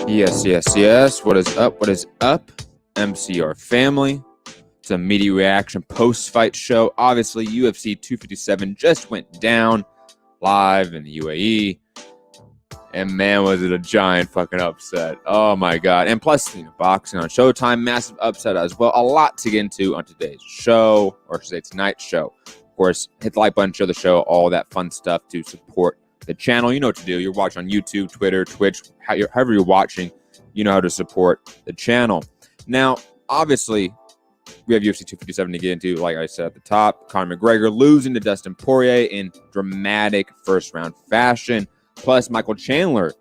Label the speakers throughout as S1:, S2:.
S1: Yes, yes, yes. What is up? What is up? MCR family. It's a media reaction post-fight show. Obviously, UFC 257 just went down live in the UAE. And man, was it a giant fucking upset. Oh my God. And plus, boxing on Showtime, massive upset as well. A lot to get into on today's show, or should I say tonight's show. Of course, hit the like button, share the show, all that fun stuff to support the channel. You know what to do. You're watching on YouTube, Twitter, Twitch, however you're watching, you know how to support the channel. Now, obviously, we have UFC 257 to get into, like I said at the top. Conor McGregor losing to Dustin Poirier in dramatic first-round fashion. Plus, Michael Chandler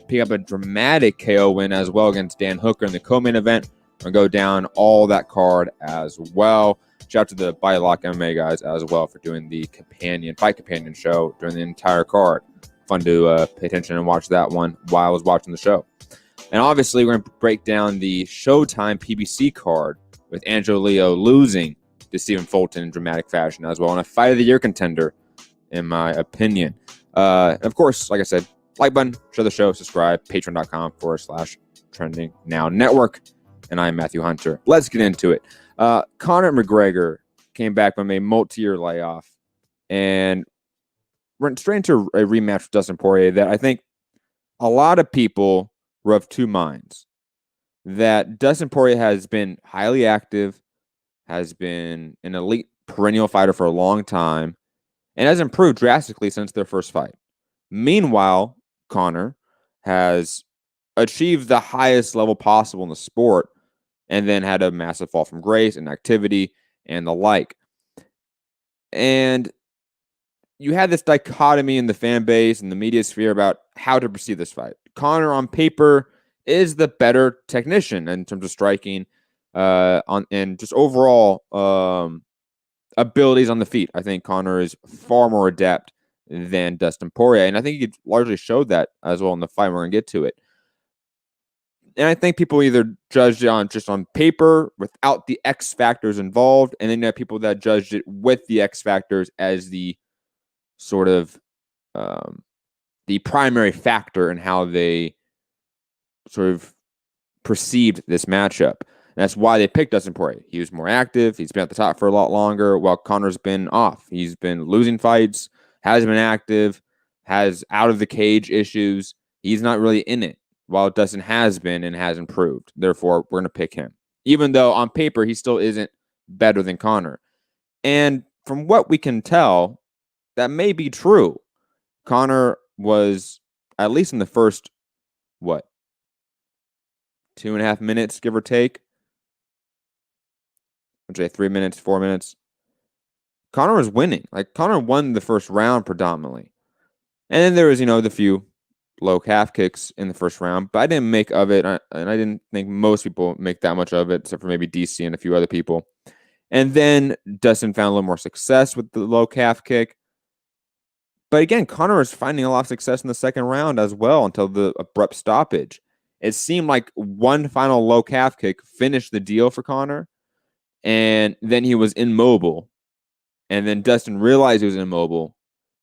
S1: pick up a dramatic KO win as well against Dan Hooker in the co-main event. We're going to go down all that card as well. Shout out to the By Lock MMA guys as well for doing the fight companion show during the entire card. Fun to pay attention and watch that one while I was watching the show. And obviously, we're going to break down the Showtime PBC card with Angelo Leo losing to Stephen Fulton in dramatic fashion as well. And a fight of the year contender, in my opinion. Of course, like I said, like button, share the show, subscribe, patreon.com/trending now network. And I'm Matthew Hunter. Let's get into it. Conor McGregor came back from a multi-year layoff and went straight into a rematch with Dustin Poirier that I think a lot of people were of two minds. That Dustin Poirier has been highly active, has been an elite perennial fighter for a long time, and has improved drastically since their first fight. Meanwhile, Conor has achieved the highest level possible in the sport and then had a massive fall from grace and activity and the like. And you had this dichotomy in the fan base and the media sphere about how to perceive this fight. Conor, on paper, is the better technician in terms of striking and just overall abilities on the feet. I think Conor is far more adept than Dustin Poirier, and I think he largely showed that as well in the fight. We're going to get to it. And I think people either judged it just on paper without the X factors involved, and then you have people that judged it with the X factors as the sort of the primary factor in how they sort of perceived this matchup. And that's why they picked Dustin Poirier. He was more active. He's been at the top for a lot longer, while Conor's been off. He's been losing fights, hasn't been active, has out of the cage issues. He's not really in it, while Dustin has been and has improved. Therefore, we're going to pick him. Even though on paper, he still isn't better than Conor. And from what we can tell, that may be true. Conor was, at least in the first, 2.5 minutes, give or take. I'd say 3 minutes, 4 minutes. Conor was winning. Like, Conor won the first round predominantly. And then there was, the few low calf kicks in the first round, but I didn't make of it, and I didn't think most people make that much of it, except for maybe DC and a few other people. And then Dustin found a little more success with the low calf kick. But again, Conor was finding a lot of success in the second round as well until the abrupt stoppage. It seemed like one final low calf kick finished the deal for Conor, and then he was immobile. And then Dustin realized he was immobile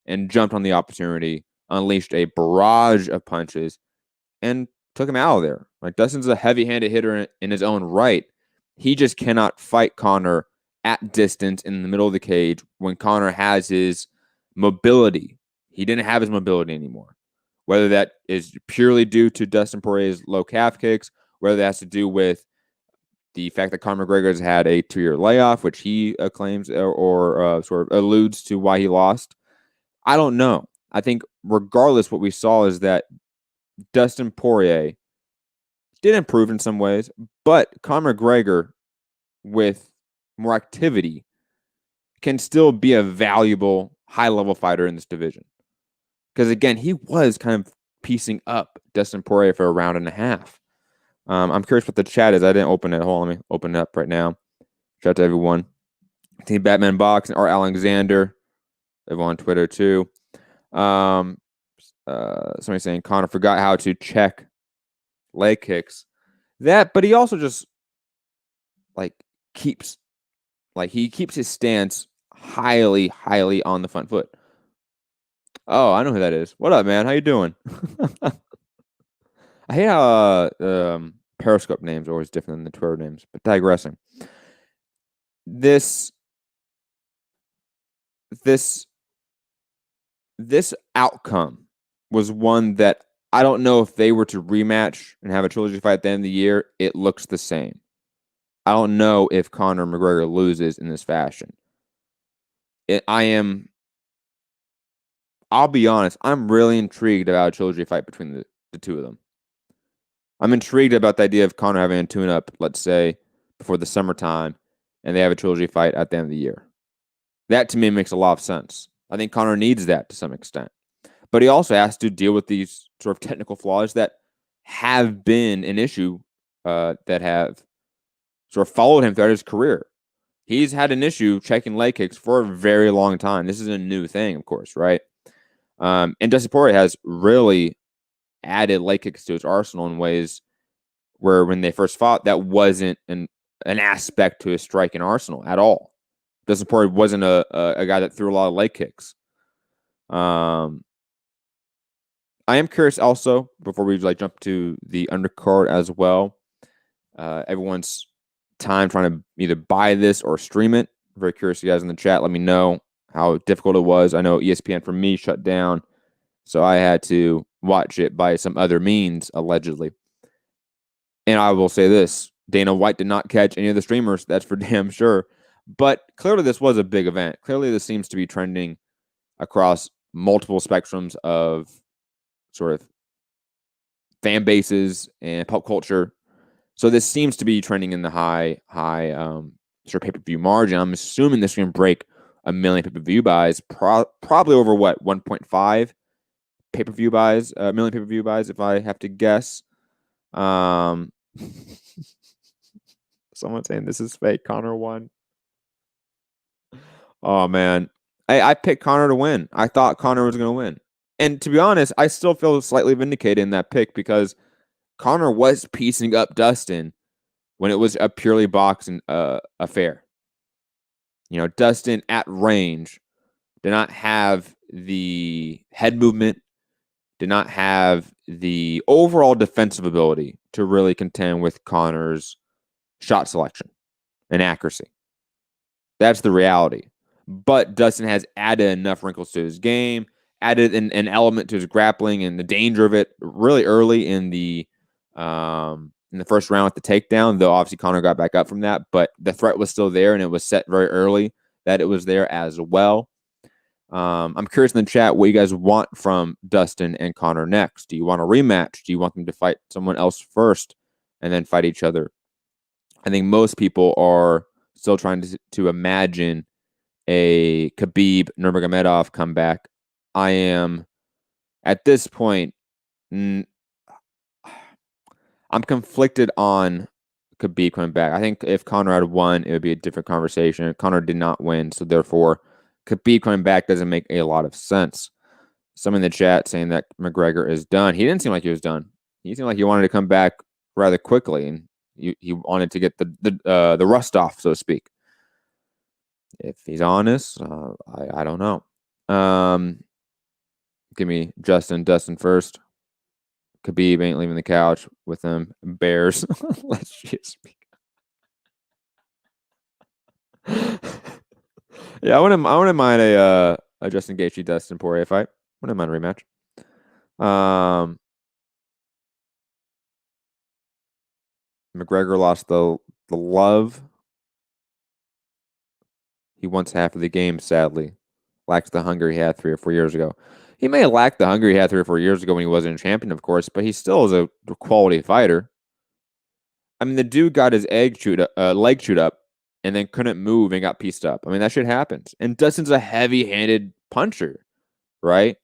S1: and jumped on the opportunity, unleashed a barrage of punches, and took him out of there. Like, Dustin's a heavy-handed hitter in his own right. He just cannot fight Conor at distance in the middle of the cage when Conor has his mobility. He didn't have his mobility anymore. Whether that is purely due to Dustin Poirier's low calf kicks, whether that has to do with the fact that Conor McGregor has had a 2-year layoff, which he claims or sort of alludes to why he lost. I don't know. I think regardless, what we saw is that Dustin Poirier did improve in some ways, but Conor McGregor, with more activity, can still be a valuable high-level fighter in this division. Because, again, he was kind of piecing up Dustin Poirier for a round and a half. I'm curious what the chat is. I didn't open it. Hold on, let me open it up right now. Shout out to everyone. Team Batman Boxing, or Alexander. Everyone on Twitter, too. Somebody saying Conor forgot how to check leg kicks. But he also just, keeps his stance highly, highly on the front foot. Oh, I know who that is. What up, man? How you doing? I hate how Periscope names are always different than the Twitter names, but digressing. This this this outcome was one that I don't know if they were to rematch and have a trilogy fight at the end of the year, it looks the same. I don't know if Conor McGregor loses in this fashion. I'll be honest, I'm really intrigued about a trilogy fight between the two of them. I'm intrigued about the idea of Conor having a tune-up, let's say, before the summertime, and they have a trilogy fight at the end of the year. That, to me, makes a lot of sense. I think Conor needs that to some extent. But he also has to deal with these sort of technical flaws that have been an issue that have sort of followed him throughout his career. He's had an issue checking leg kicks for a very long time. This is a new thing, of course, right? And Dustin Poirier has really added leg kicks to his arsenal in ways where when they first fought, that wasn't an aspect to his striking arsenal at all. Dustin Poirier wasn't a guy that threw a lot of leg kicks. I am curious also, before we jump to the undercard as well, everyone's time trying to either buy this or stream it. I'm very curious, you guys in the chat. Let me know how difficult it was. I know ESPN for me shut down, so I had to watch it by some other means, allegedly. And I will say this, Dana White did not catch any of the streamers, that's for damn sure. But clearly this was a big event. Clearly this seems to be trending across multiple spectrums of sort of fan bases and pop culture. So this seems to be trending in the high sort of pay-per-view margin. I'm assuming this is going to break 1 million pay-per-view buys, probably over what, 1.5 pay-per-view buys, 1 million pay-per-view buys, if I have to guess. Someone saying this is fake. Conor won. Oh man, I picked Conor to win. I thought Conor was going to win, and to be honest, I still feel slightly vindicated in that pick because Conor was piecing up Dustin when it was a purely boxing affair. You know, Dustin at range did not have the head movement, did not have the overall defensive ability to really contend with Conor's shot selection and accuracy. That's the reality. But Dustin has added enough wrinkles to his game, added an element to his grappling and the danger of it really early in the first round with the takedown, though obviously Conor got back up from that, but the threat was still there and it was set very early that it was there as well. I'm curious in the chat what you guys want from Dustin and Conor next. Do you want a rematch? Do you want them to fight someone else first and then fight each other? I think most people are still trying to imagine a Khabib Nurmagomedov comeback. I am, at this point, I'm conflicted on Khabib coming back. I think if Conor had won, it would be a different conversation. Conor did not win, so therefore, Khabib coming back doesn't make a lot of sense. Some in the chat saying that McGregor is done. He didn't seem like he was done. He seemed like he wanted to come back rather quickly, and he wanted to get the rust off, so to speak. If he's honest, I don't know. Give me Dustin first. Khabib ain't leaving the couch with them Bears. Let's just speak. Yeah, I wouldn't mind a Justin Gaethje Dustin Poirier fight. Wouldn't mind a rematch. McGregor lost the love. He wants half of the game, sadly. Lacks the hunger he had 3 or 4 years ago. He may have lacked the hunger he had 3 or 4 years ago when he wasn't a champion, of course, but he still is a quality fighter. I mean, the dude got his leg chewed up and then couldn't move and got pieced up. I mean, that shit happens. And Dustin's a heavy-handed puncher, right?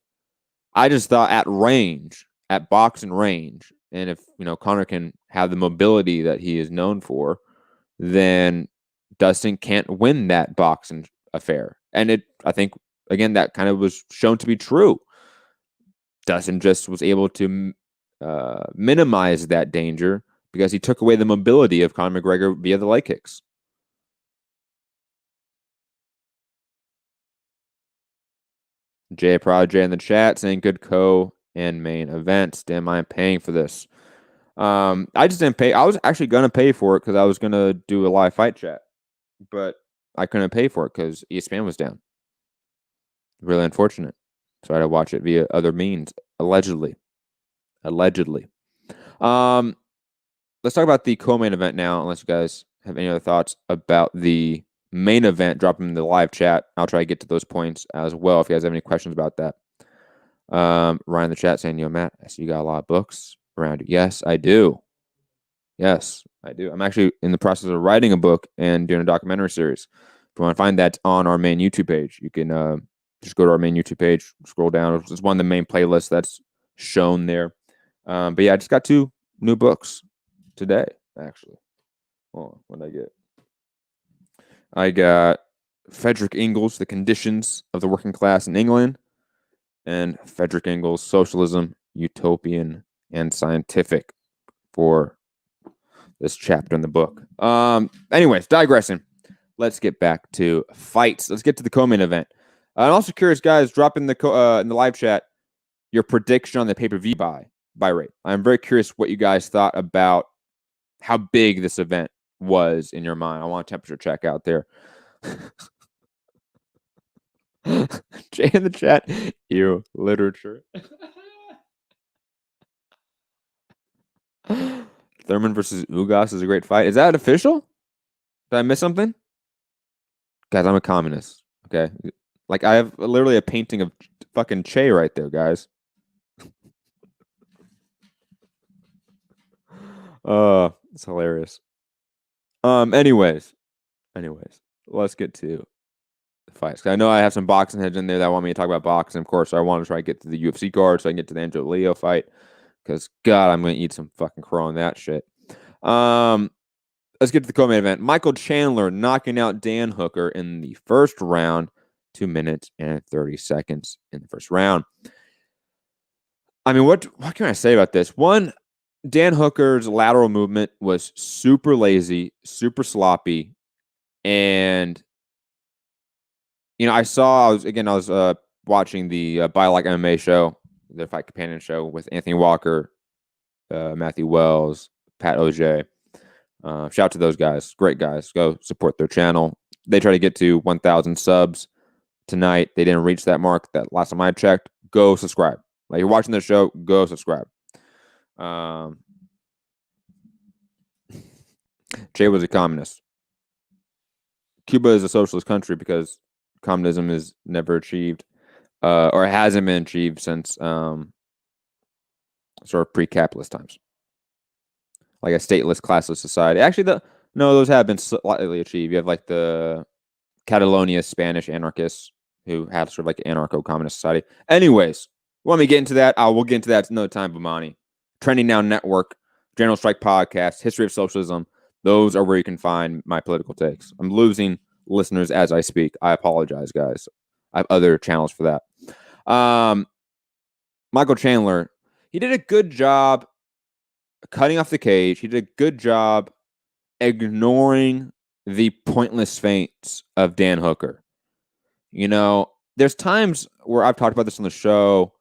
S1: I just thought at range, at boxing range, and if, Conor can have the mobility that he is known for, then Dustin can't win that boxing affair. And I think, again, that kind of was shown to be true. Dustin just was able to minimize that danger because he took away the mobility of Conor McGregor via the leg kicks. Jay Prod J in the chat saying good co and main events. Damn, I am paying for this. I just didn't pay. I was actually gonna pay for it because I was gonna do a live fight chat, but I couldn't pay for it because ESPN was down. Really unfortunate. So I had to watch it via other means, allegedly. Let's talk about the co-main event now, unless you guys have any other thoughts about the main event. Drop them in the live chat. I'll try to get to those points as well if you guys have any questions about that. Ryan in the chat saying, yo, Matt, I see you got a lot of books around you. Yes, I do. Yes, I do. I'm actually in the process of writing a book and doing a documentary series. If you want to find that on our main YouTube page, you can just go to our main YouTube page, scroll down. It's one of the main playlists that's shown there. But yeah, I just got 2 new books today, actually. Hold on, what did I get? I got Frederick Engels, The Conditions of the Working Class in England, and Frederick Engels, Socialism, Utopian, and Scientific for this chapter in the book. Anyways, digressing. Let's get back to fights. Let's get to the co-main event. I'm also curious, guys, drop in the live chat your prediction on the pay-per-view buy rate. I'm very curious what you guys thought about how big this event was in your mind. I want a temperature check out there. Jay in the chat, ew, literature. Thurman versus Ugas is a great fight. Is that official? Did I miss something? Guys, I'm a communist, okay? Like, I have literally a painting of fucking Che right there, guys. It's hilarious. Anyways, let's get to the fights. I know I have some boxing heads in there that want me to talk about boxing, of course. So I want to try to get to the UFC card so I can get to the Angel Leo fight. Because, God, I'm going to eat some fucking crow on that shit. Let's get to the co-main event. Michael Chandler knocking out Dan Hooker in the first round. 2 minutes and 30 seconds in the first round. I mean, what can I say about this? One, Dan Hooker's lateral movement was super lazy, super sloppy. And, you know, I was watching the Buy Like MMA show, the Fight Companion show with Anthony Walker, Matthew Wells, Pat Auger. Shout out to those guys. Great guys. Go support their channel. They try to get to 1,000 subs tonight. They didn't reach that mark. That last time I checked. Go subscribe. Like, you're watching the show, go subscribe. Jay was a communist. Cuba is a socialist country because communism is never achieved, or hasn't been achieved since sort of pre-capitalist times. Like a stateless, classless society. Actually, those have been slightly achieved. You have like the Catalonia Spanish anarchists who have sort of like anarcho-communist society. Anyways, want me to get into that? We'll get into that another time, Bamani. Trending Now Network, General Strike Podcast, History of Socialism. Those are where you can find my political takes. I'm losing listeners as I speak. I apologize, guys. I have other channels for that. Michael Chandler, he did a good job cutting off the cage. He did a good job ignoring the pointless feints of Dan Hooker. You know, there's times where I've talked about this on the show,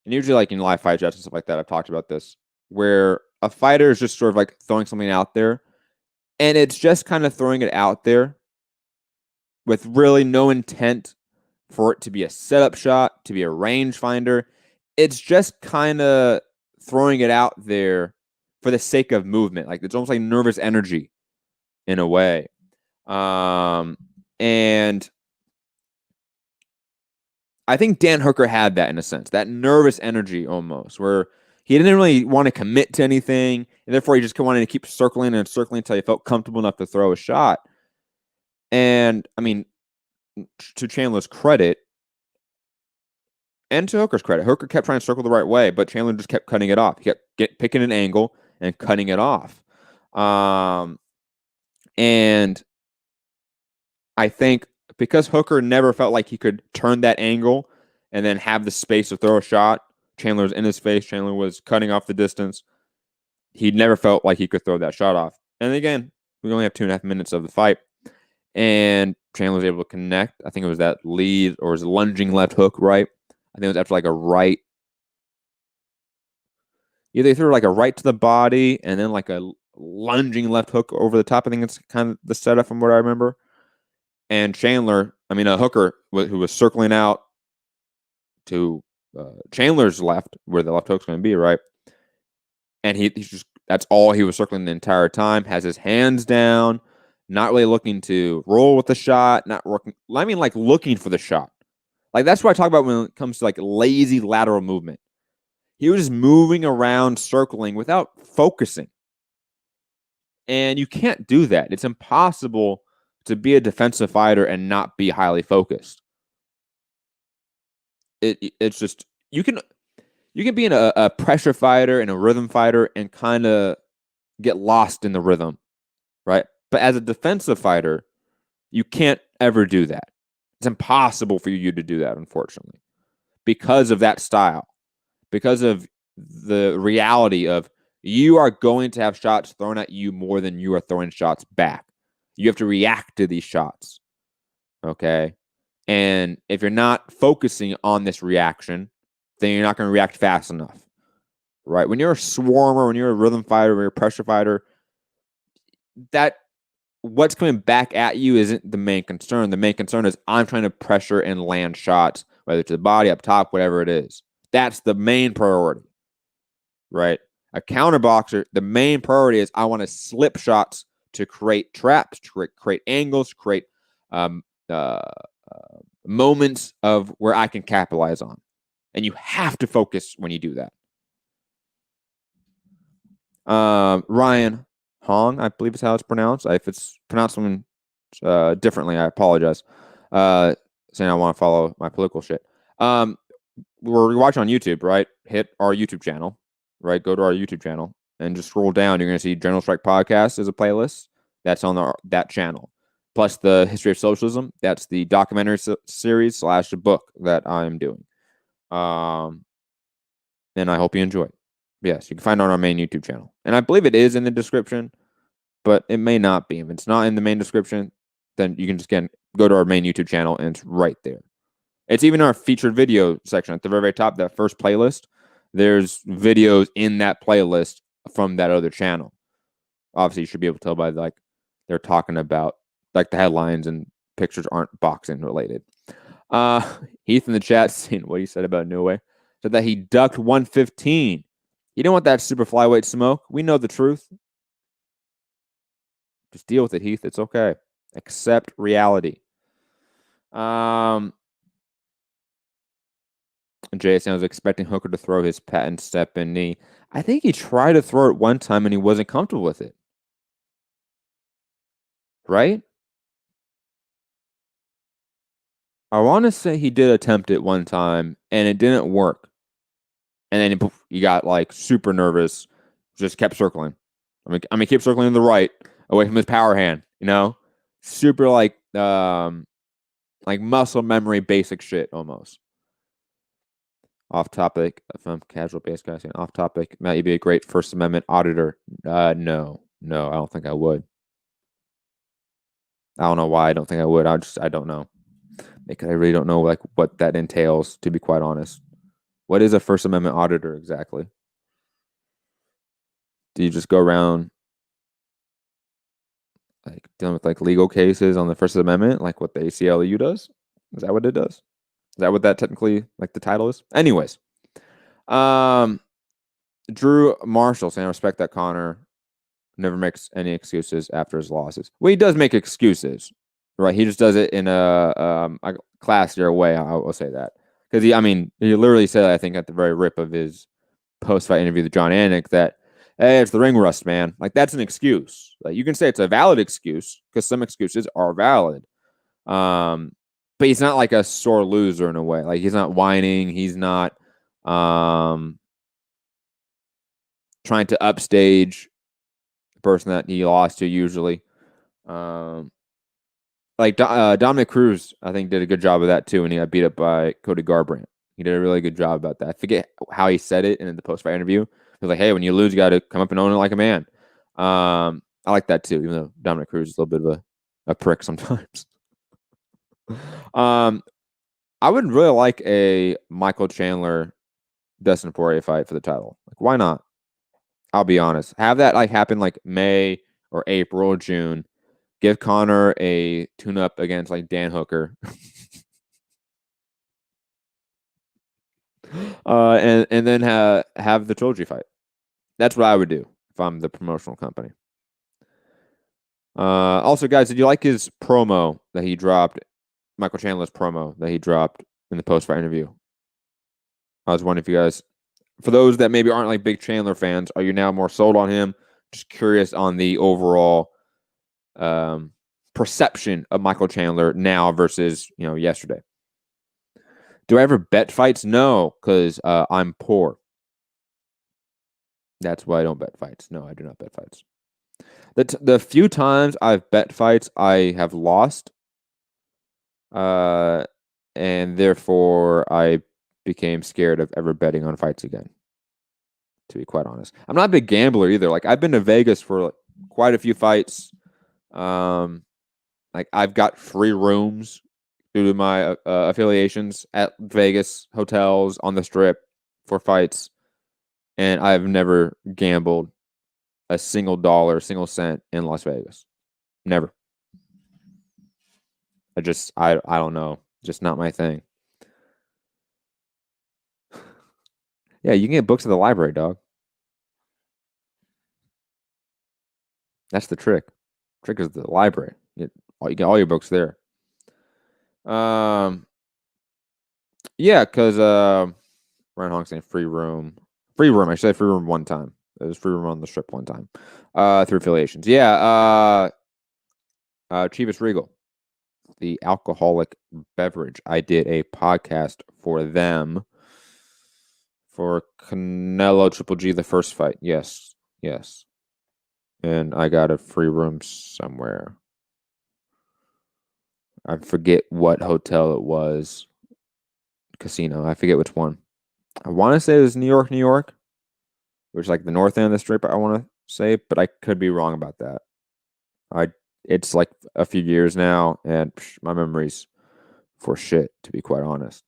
S1: and usually like in live fight chats and stuff like that, I've talked about this, where a fighter is just sort of like throwing something out there, and it's just kind of throwing it out there with really no intent for it to be a setup shot, to be a rangefinder. It's just kind of throwing it out there for the sake of movement. Like, it's almost like nervous energy in a way. And I think Dan Hooker had that in a sense, that nervous energy almost, where he didn't really want to commit to anything, and therefore he just wanted to keep circling and circling until he felt comfortable enough to throw a shot. And, I mean, to Chandler's credit, and to Hooker's credit, Hooker kept trying to circle the right way, but Chandler just kept cutting it off. He kept picking an angle and cutting it off. And I think because Hooker never felt like he could turn that angle and then have the space to throw a shot, Chandler was in his face, Chandler was cutting off the distance. He never felt like he could throw that shot off. And again, we only have 2.5 minutes of the fight. And Chandler was able to connect. I think it was that lead or his lunging left hook, right? I think it was after like a right Either he threw like a right to the body and then like a lunging left hook over the top. I think it's kind of the setup from what I remember. And Chandler, a Hooker who was circling out to Chandler's left, where the left hook's going to be, right? And he's just, that's all he was circling the entire time, has his hands down, not really looking to roll with the shot, not working. Like looking for the shot. Like that's what I talk about when it comes to like lazy lateral movement. He was just moving around, circling without focusing. And you can't do that. It's impossible to be a defensive fighter and not be highly focused. It's just you can be in a pressure fighter and a rhythm fighter and kind of get lost in the rhythm, right? But as a defensive fighter, you can't ever do that. It's impossible for you to do that, unfortunately, because of that style, because of the reality of you are going to have shots thrown at you more than you are throwing shots back. You have to react to these shots, okay? And if you're not focusing on this reaction, then you're not going to react fast enough, right? When you're a swarmer, when you're a rhythm fighter, when you're a pressure fighter, that what's coming back at you isn't the main concern. The main concern is I'm trying to pressure and land shots, whether to the body, up top, whatever it is. That's the main priority, right? A counter boxer, the main priority is I want to slip shots to create traps, to create angles, create moments of where I can capitalize on. And you have to focus when you do that. Ryan Hong, I believe is how it's pronounced. If it's pronounced differently, I apologize. Saying I want to follow my political shit. We're watching on YouTube, right? Hit our YouTube channel, right? Go to our YouTube channel and just scroll down. You're going to see General Strike Podcast as a playlist. That's on that channel. Plus the History of Socialism. That's the documentary series / the book that I'm doing. And I hope you enjoy it. Yes, you can find it on our main YouTube channel. And I believe it is in the description, but it may not be. If it's not in the main description, then you can just go to our main YouTube channel and it's right there. It's even our featured video section at the very, very top, that first playlist. There's videos in that playlist from that other channel. Obviously, you should be able to tell by like they're talking about like the headlines and pictures aren't boxing related. Heath in the chat, seeing what he said about New said that he ducked 115. You don't want that super flyweight smoke. We know the truth. Just deal with it, Heath. It's okay. Accept reality. Jason was expecting Hooker to throw his patent step and knee. I think he tried to throw it one time and he wasn't comfortable with it. Right? I want to say he did attempt it one time and it didn't work. And then he got like super nervous, just kept circling. Keep circling to the right, away from his power hand, super like muscle memory, basic shit almost. Off topic, from casual base guy saying off topic, Matt, you'd be a great First Amendment auditor. No, I don't think I would. I don't know why I don't think I would. I don't know. Because I really don't know like what that entails, to be quite honest. What is a First Amendment auditor exactly? Do you just go around like dealing with like legal cases on the First Amendment, like what the ACLU does? Is that what it does? Is that what that technically like the title is? Anyways, Drew Marshall saying I respect that Conor never makes any excuses after his losses. Well, he does make excuses, right? He just does it in a classier way. I will say that. Because he literally said, I think, at the very rip of his post-fight interview with John Anik that, hey, it's the ring rust, man. Like, that's an excuse. Like, you can say it's a valid excuse because some excuses are valid. But he's not like a sore loser in a way. Like, he's not whining. He's not trying to upstage the person that he lost to usually. Dominic Cruz, I think, did a good job of that too when he got beat up by Cody Garbrandt. He did a really good job about that. I forget how he said it in the post-fight interview. He was like, hey, when you lose, you got to come up and own it like a man. I like that too, even though Dominic Cruz is a little bit of a prick sometimes. I would really like a Michael Chandler Dustin Poirier fight for the title. Like, why not? I'll be honest. Have that like happen like May or April or June. Give Conor a tune-up against like Dan Hooker. And then have the trilogy fight. That's what I would do if I'm the promotional company. Also, guys, did you like his promo that he dropped? Michael Chandler's promo that he dropped in the post-fight interview. I was wondering if you guys, for those that maybe aren't like big Chandler fans, are you now more sold on him? Just curious on the overall perception of Michael Chandler now versus yesterday. Do I ever bet fights? No, because I'm poor. That's why I don't bet fights. No, I do not bet fights. The few times I've bet fights, I have lost. And therefore I became scared of ever betting on fights again, to be quite honest. I'm not a big gambler either. Like, I've been to Vegas for quite a few fights. Like, I've got free rooms due to my affiliations at Vegas hotels on the Strip for fights, and I've never gambled a single dollar, single cent in Las Vegas. Never. I don't know. Just not my thing. Yeah, you can get books at the library, dog. That's the trick. Trick is the library. You get all your books there. Yeah, because Ryan Hong's saying free room. Free room. I said free room one time. It was free room on the Strip one time. Through affiliations. Yeah. Chivas Regal, the alcoholic beverage. I did a podcast for them for Canelo Triple G, the first fight. Yes. And I got a free room somewhere. I forget what hotel it was. Casino. I forget which one. I want to say it was New York, which is like the north end of the Strip, I want to say, but I could be wrong about that. It's like a few years now, and my memory's for shit, to be quite honest.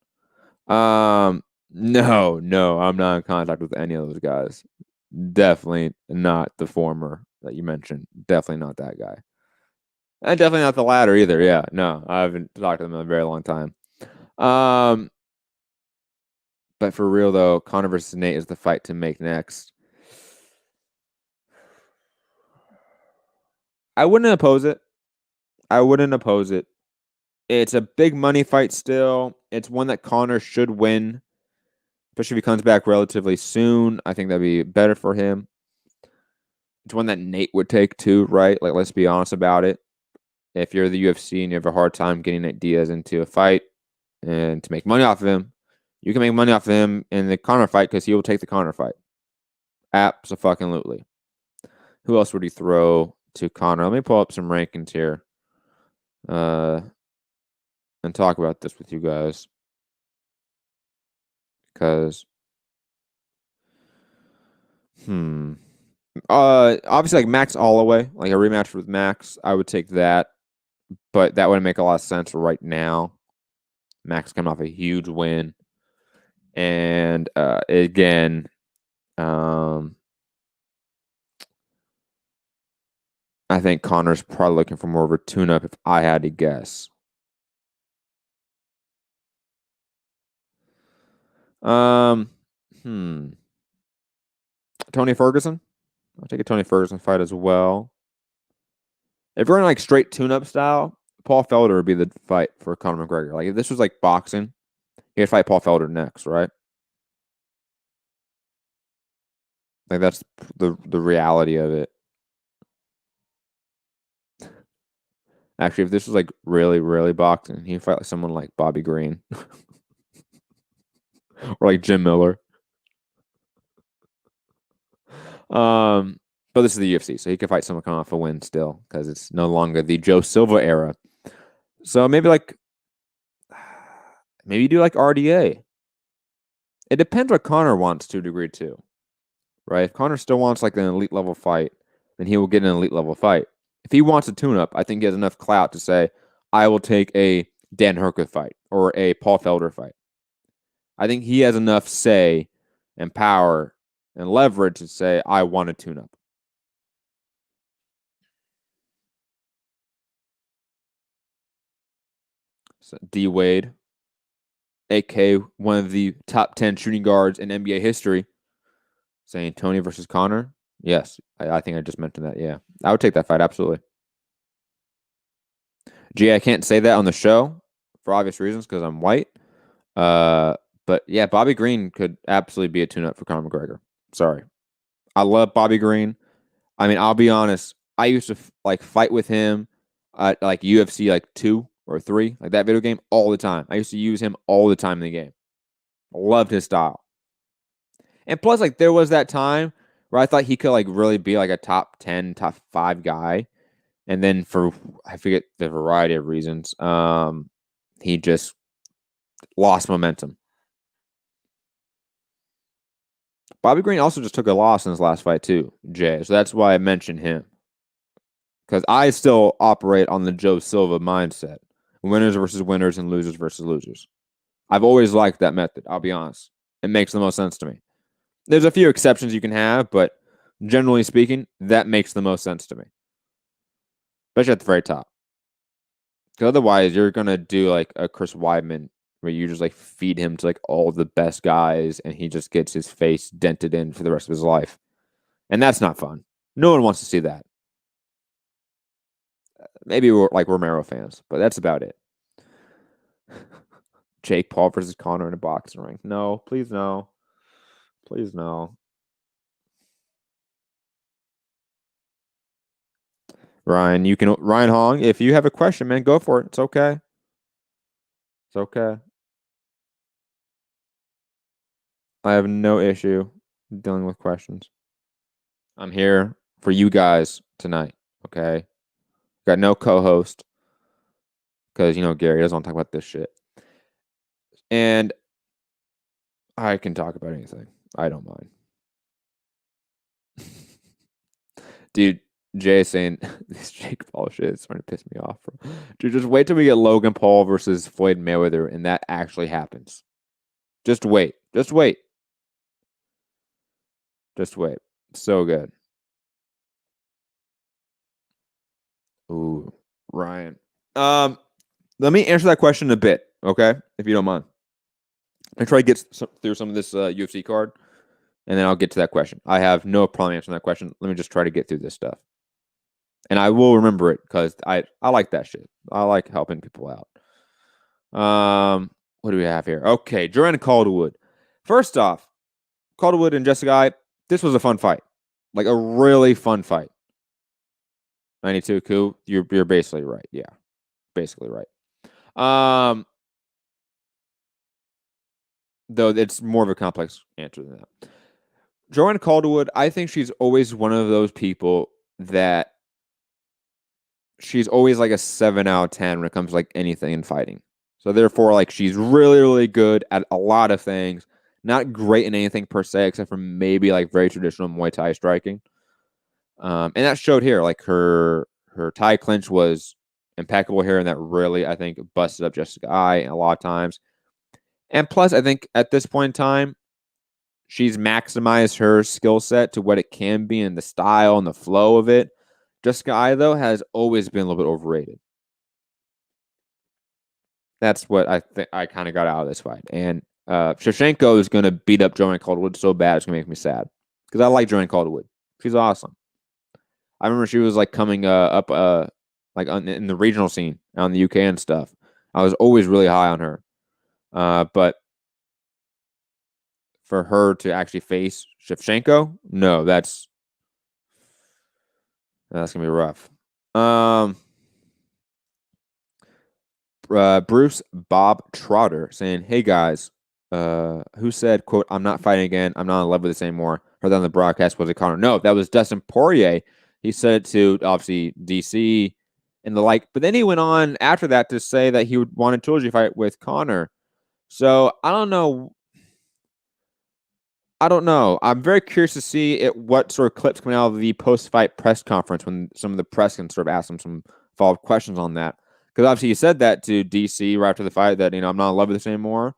S1: No, I'm not in contact with any of those guys. Definitely not the former that you mentioned. Definitely not that guy. And definitely not the latter either. Yeah, no, I haven't talked to them in a very long time. But for real though, Conor versus Nate is the fight to make next. I wouldn't oppose it. It's a big money fight still. It's one that Conor should win, especially if he comes back relatively soon. I think that'd be better for him. It's one that Nate would take too, right? Like, let's be honest about it. If you're the UFC and you have a hard time getting Nate Diaz into a fight and to make money off of him, you can make money off of him in the Conor fight because he will take the Conor fight. Abso-fucking-lutely. Who else would he throw to Conor? Let me pull up some rankings here and talk about this with you guys. Because, obviously, like Max Holloway, like a rematch with Max, I would take that. But that wouldn't make a lot of sense right now. Max coming off a huge win. And again, I think Conor's probably looking for more of a tune-up if I had to guess. Tony Ferguson. I'll take a Tony Ferguson fight as well. If we're in like straight tune-up style, Paul Felder would be the fight for Conor McGregor. Like if this was like boxing, he'd fight Paul Felder next, right? Like that's the reality of it. Actually, if this was like really, really boxing, he'd fight like someone like Bobby Green or like Jim Miller. But this is the UFC, so he could fight someone coming off a win still because it's no longer the Joe Silva era. So maybe you do like RDA. It depends what Conor wants to a degree too, right? If Conor still wants like an elite level fight, then he will get an elite level fight. If he wants a tune-up, I think he has enough clout to say, I will take a Dan Hooker fight or a Paul Felder fight. I think he has enough say and power and leverage to say, I want to tune up. So D Wade, aka one of the top 10 shooting guards in NBA history, saying Tony versus Conor. Yes, I think I just mentioned that. Yeah, I would take that fight, absolutely. Gee, I can't say that on the show for obvious reasons because I'm white. But yeah, Bobby Green could absolutely be a tune-up for Conor McGregor. Sorry. I love Bobby Green. I mean, I'll be honest. I used to fight with him at like UFC 2 or 3, like that video game, all the time. I used to use him all the time in the game. Loved his style. And plus, there was that time where I thought he could really be a top 10, top 5 guy. And then for I forget the variety of reasons, he just lost momentum. Bobby Green also just took a loss in his last fight too, Jay. So that's why I mentioned him. Because I still operate on the Joe Silva mindset. Winners versus winners and losers versus losers. I've always liked that method, I'll be honest. It makes the most sense to me. There's a few exceptions you can have, but generally speaking, that makes the most sense to me. Especially at the very top. Because otherwise, you're going to do a Chris Weidman where you just feed him to all the best guys and he just gets his face dented in for the rest of his life. And that's not fun. No one wants to see that. Maybe we're Romero fans, but that's about it. Jake Paul versus Conor in a boxing ring. No, please no. Please no. Ryan Hong, if you have a question, man, go for it. It's okay. It's okay. I have no issue dealing with questions. I'm here for you guys tonight, okay? Got no co-host because, Gary doesn't want to talk about this shit. And I can talk about anything. I don't mind. Dude, Jay saying this Jake Paul shit is starting to piss me off. Bro. Dude, just wait till we get Logan Paul versus Floyd Mayweather and that actually happens. Just wait. Just wait. Just wait. So good. Ooh, Ryan. Let me answer that question a bit, okay? If you don't mind. I try to get through some of this UFC card, and then I'll get to that question. I have no problem answering that question. Let me just try to get through this stuff. And I will remember it because I like that shit. I like helping people out. What do we have here? Okay, Joanna Calderwood. First off, Calderwood and Jessica Eye, this was a fun fight. A really fun fight. 92 coup. You're basically right. Yeah. Basically right. Though it's more of a complex answer than that. Joanna Calderwood, I think she's always one of those people that she's always a 7 out of 10 when it comes to anything in fighting. So therefore, she's really, really good at a lot of things. Not great in anything per se, except for maybe very traditional Muay Thai striking. And that showed here. Her Thai clinch was impeccable here, and that really, I think, busted up Jessica Eye a lot of times. And plus, I think at this point in time, she's maximized her skill set to what it can be and the style and the flow of it. Jessica Eye, though, has always been a little bit overrated. That's what I think I kind of got out of this fight. And Shevchenko is going to beat up Joanna Calderwood so bad it's going to make me sad. Because I like Joanna Calderwood. She's awesome. I remember she was coming up in the regional scene out in the UK and stuff. I was always really high on her. But for her to actually face Shevchenko, no, that's gonna be rough. Bruce Bob Trotter saying, "Hey guys, who said, quote, I'm not fighting again. I'm not in love with this anymore." Heard that on the broadcast. Was it Conor? No, that was Dustin Poirier. He said it to, obviously, DC and the like. But then he went on after that to say that he would want a trilogy fight with Conor. So, I don't know. I'm very curious to see what sort of clips coming out of the post-fight press conference when some of the press can sort of ask him some follow-up questions on that. Because obviously he said that to DC right after the fight that, I'm not in love with this anymore.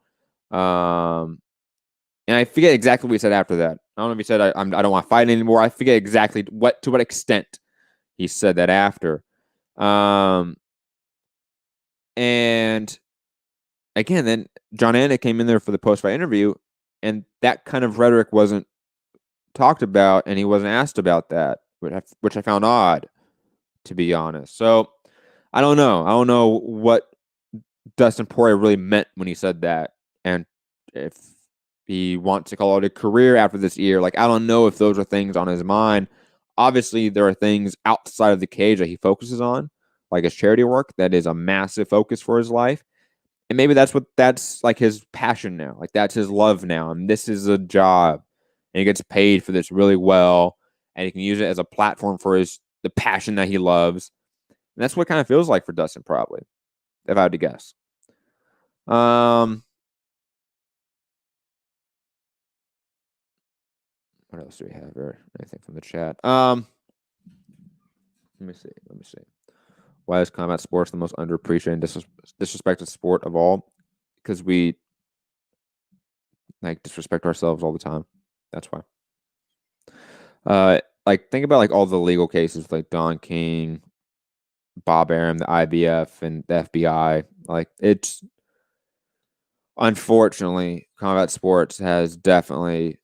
S1: And I forget exactly what he said after that. I don't know if he said I don't want to fight anymore. I forget exactly to what extent he said that after. And again, then John Anik came in there for the post-fight interview, and that kind of rhetoric wasn't talked about, and he wasn't asked about that, which I found odd, to be honest. So I don't know. I don't know what Dustin Poirier really meant when he said that, and if he wants to call it a career after this year. Like, I don't know if those are things on his mind. Obviously, there are things outside of the cage that he focuses on, like his charity work. That is a massive focus for his life. And maybe that's like his passion now. Like, that's his love now. And this is a job. And he gets paid for this really well. And he can use it as a platform for the passion that he loves. And that's what it kind of feels like for Dustin, probably, if I had to guess. What else do we have here? Anything from the chat? Let me see. Why is combat sports the most underappreciated and disrespected sport of all? Because we disrespect ourselves all the time. That's why. Think about all the legal cases like Don King, Bob Arum, the IBF, and the FBI. It's unfortunately combat sports has definitely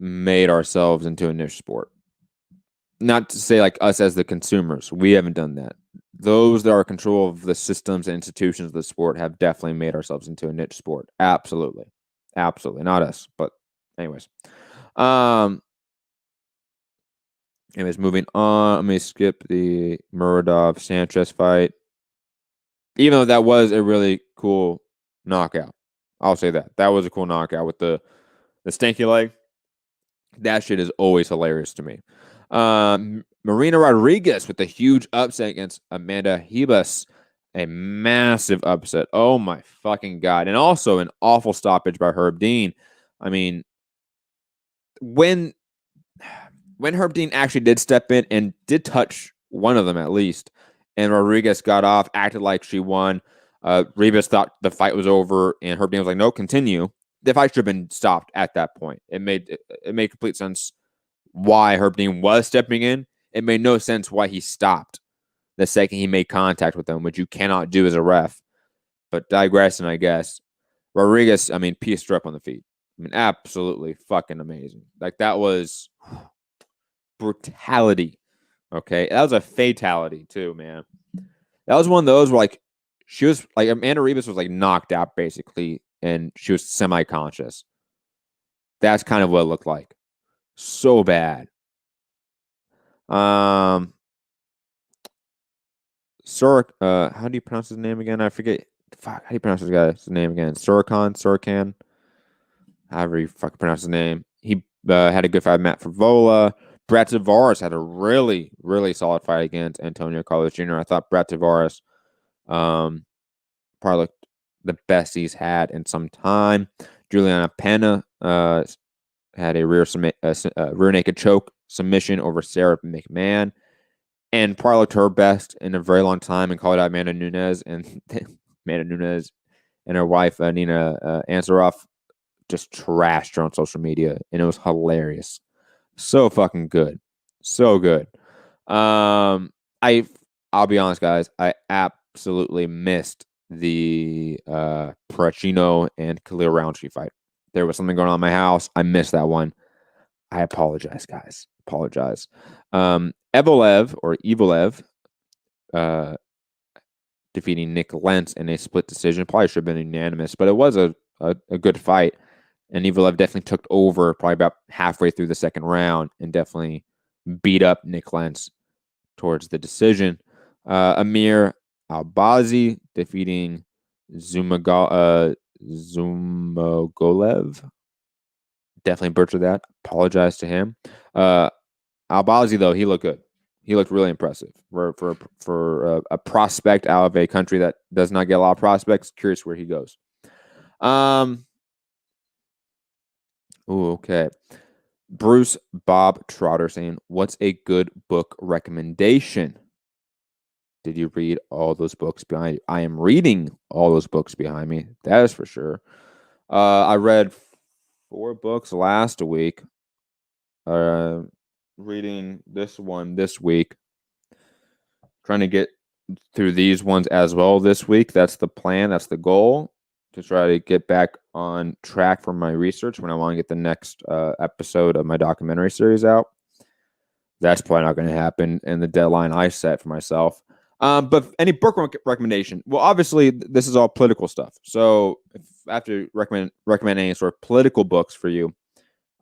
S1: made ourselves into a niche sport. Not to say us as the consumers, we haven't done that. Those that are in control of the systems and institutions of the sport have definitely made ourselves into a niche sport. Absolutely. Not us, but anyways. Moving on. Let me skip the Muradov Sanchez fight. Even though that was a really cool knockout. I'll say that. That was a cool knockout with the stanky leg. That shit is always hilarious to me. Marina Rodriguez with a huge upset against Amanda Ribas. A massive upset. Oh my fucking God. And also an awful stoppage by Herb Dean. I mean, when Herb Dean actually did step in and did touch one of them at least, and Rodriguez got off, acted like she won, Ribas thought the fight was over, and Herb Dean was like, no, continue. The fight should have been stopped at that point. It made complete sense why Herb Dean was stepping in. It made no sense why he stopped the second he made contact with them, which you cannot do as a ref. But digressing, I guess. Rodriguez, pieced her up on the feet. Absolutely fucking amazing. That was brutality. Okay, that was a fatality too, man. That was one of those where she was Amanda Ribas was knocked out basically, and she was semi-conscious. That's kind of what it looked like. So bad. How do you pronounce his name again? I forget. Fuck, how do you pronounce this guy's name again? Sorokan. However you fucking pronounce his name. He had a good fight with Matt Favola. Brad Tavares had a really, really solid fight against Antonio Carlos Jr. I thought Brad Tavares probably looked the best he's had in some time. Juliana Pena had a rear naked choke submission over Sarah McMahon, and probably looked her best in a very long time, and called out Amanda Nunes, and Amanda Nunes and her wife Nina Ansaroff just trashed her on social media, and it was hilarious. So fucking good. So good. I'll be honest, guys. I absolutely missed the Parachino and Khalil Roundtree fight. There was something going on in my house. I missed that one. I apologize, guys. Apologize. Evelev defeating Nick Lentz in a split decision. Probably should have been unanimous, but it was a good fight. And Evelev definitely took over probably about halfway through the second round and definitely beat up Nick Lentz towards the decision. Amir Albazi defeating Zhumagolev. Definitely butchered that. Apologize to him. Albazi, though, he looked good. He looked really impressive for a prospect out of a country that does not get a lot of prospects. Curious where he goes. Okay. Bruce Bob Trotter saying, what's a good book recommendation? Did you read all those books behind you? I am reading all those books behind me. That is for sure. I read 4 books last week. Reading this one this week. Trying to get through these ones as well this week. That's the plan. That's the goal, to try to get back on track for my research when I want to get the next episode of my documentary series out. That's probably not going to happen in the deadline I set for myself. But any book recommendation? Well, obviously, this is all political stuff. So if I have to recommend any sort of political books for you,